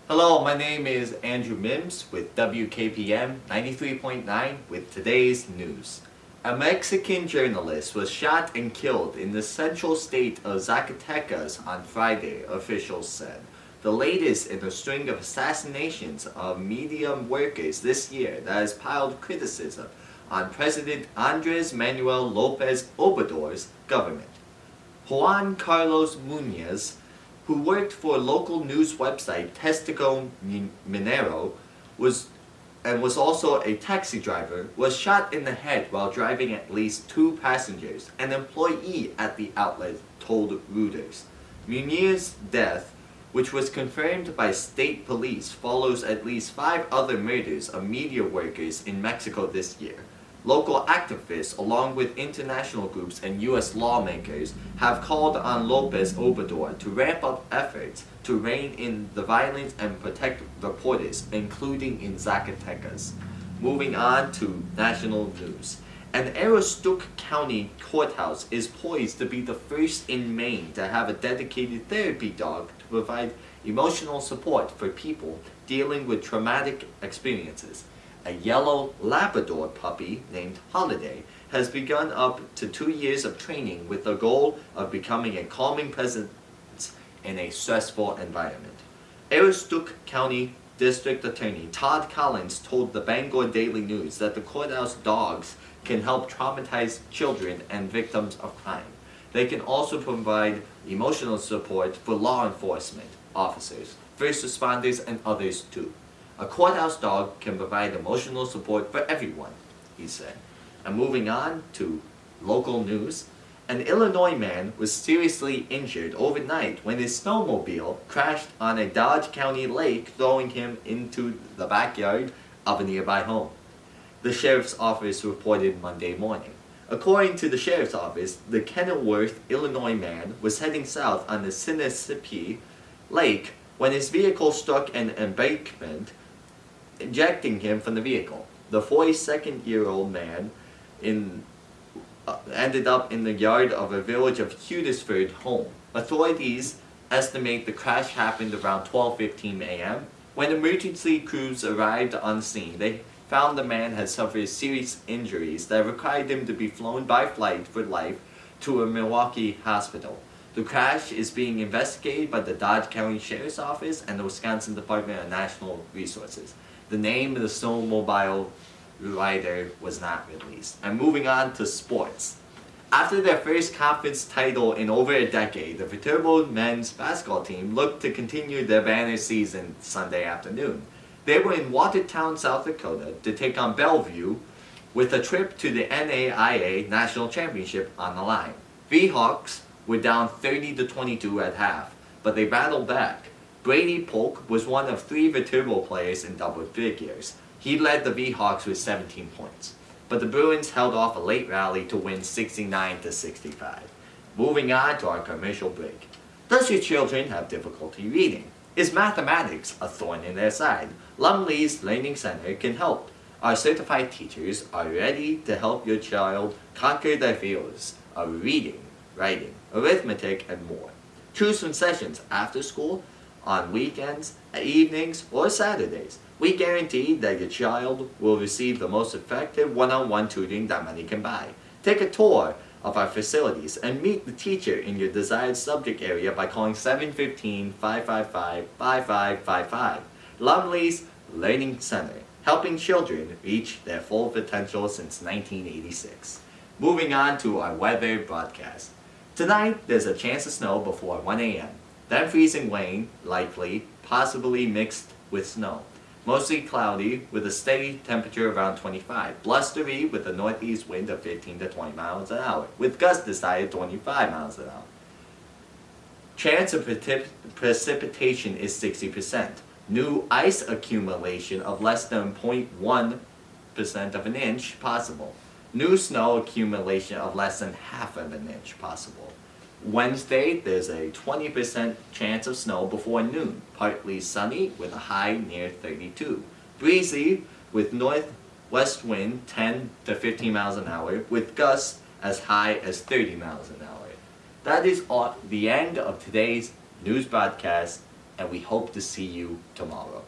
Hello, my name is Andrew Mims with WKPM 93.9 with today's news. A Mexican journalist was shot and killed in the central state of Zacatecas on Friday, officials said. The latest in a string of assassinations of media workers this year that has piled criticism on President Andres Manuel Lopez Obrador's government. Juan Carlos Muñoz, who worked for local news website Testigo Minero, was also a taxi driver, was shot in the head while driving at least two passengers, an employee at the outlet told Reuters. Muñoz's death, which was confirmed by state police, follows at least 5 other murders of media workers in Mexico this year. Local activists, along with international groups and U.S. lawmakers, have called on Lopez Obrador to ramp up efforts to rein in the violence and protect reporters, including in Zacatecas. Moving on to national news. An Aroostook County courthouse is poised to be the first in Maine to have a dedicated therapy dog to provide emotional support for people dealing with traumatic experiences. A yellow Labrador puppy named Holiday has begun up to 2 years of training with the goal of becoming a calming presence in a stressful environment. Aroostook County District Attorney Todd Collins told the Bangor Daily News that the courthouse dogs can help traumatized children and victims of crime. They can also provide emotional support for law enforcement officers, first responders, and others too. A courthouse dog can provide emotional support for everyone, he said. And moving on to local news, an Illinois man was seriously injured overnight when his snowmobile crashed on a Dodge County lake, throwing him into the backyard of a nearby home. The sheriff's office reported Monday morning. According to the sheriff's office, the Kenilworth, Illinois man was heading south on the Sinisippi Lake when his vehicle struck an embankment, ejecting him from the vehicle. The 42-year-old man ended up in the yard of a village of Huddersfield home. Authorities estimate the crash happened around 12:15 a.m. When emergency crews arrived on scene, they found the man had suffered serious injuries that required him to be flown by flight for life to a Milwaukee hospital. The crash is being investigated by the Dodge County Sheriff's Office and the Wisconsin Department of Natural Resources. The name of the snowmobile rider was not released. And moving on to sports. After their first conference title in over a decade, the Viterbo men's basketball team looked to continue their banner season Sunday afternoon. They were in Watertown, South Dakota to take on Bellevue with a trip to the NAIA National Championship on the line. V-Hawks were down 30-22 at half, but they battled back. Brady Polk was one of 3 Viterbo players in double figures. He led the V-Hawks with 17 points. But the Bruins held off a late rally to win 69-65. Moving on to our commercial break. Does your children have difficulty reading? Is mathematics a thorn in their side? Lumley's Learning Center can help. Our certified teachers are ready to help your child conquer their fears of reading, writing, arithmetic, and more. Choose from sessions after school, on weekends, evenings, or Saturdays. We guarantee that your child will receive the most effective one-on-one tutoring that money can buy. Take a tour of our facilities and meet the teacher in your desired subject area by calling 715-555-5555. Lumley's Learning Center, helping children reach their full potential since 1986. Moving on to our weather broadcast. Tonight, there's a chance of snow before 1 a.m. Then freezing rain, likely, possibly mixed with snow. Mostly cloudy with a steady temperature around 25. Blustery with a northeast wind of 15 to 20 miles an hour, with gusts as high as 25 miles an hour. Chance of precipitation is 60%. New ice accumulation of less than 0.1% of an inch possible. New snow accumulation of less than half of an inch possible. Wednesday, there's a 20% chance of snow before noon. Partly sunny with a high near 32. Breezy with northwest wind 10 to 15 miles an hour with gusts as high as 30 miles an hour. That is the end of today's news broadcast. and we hope to see you tomorrow.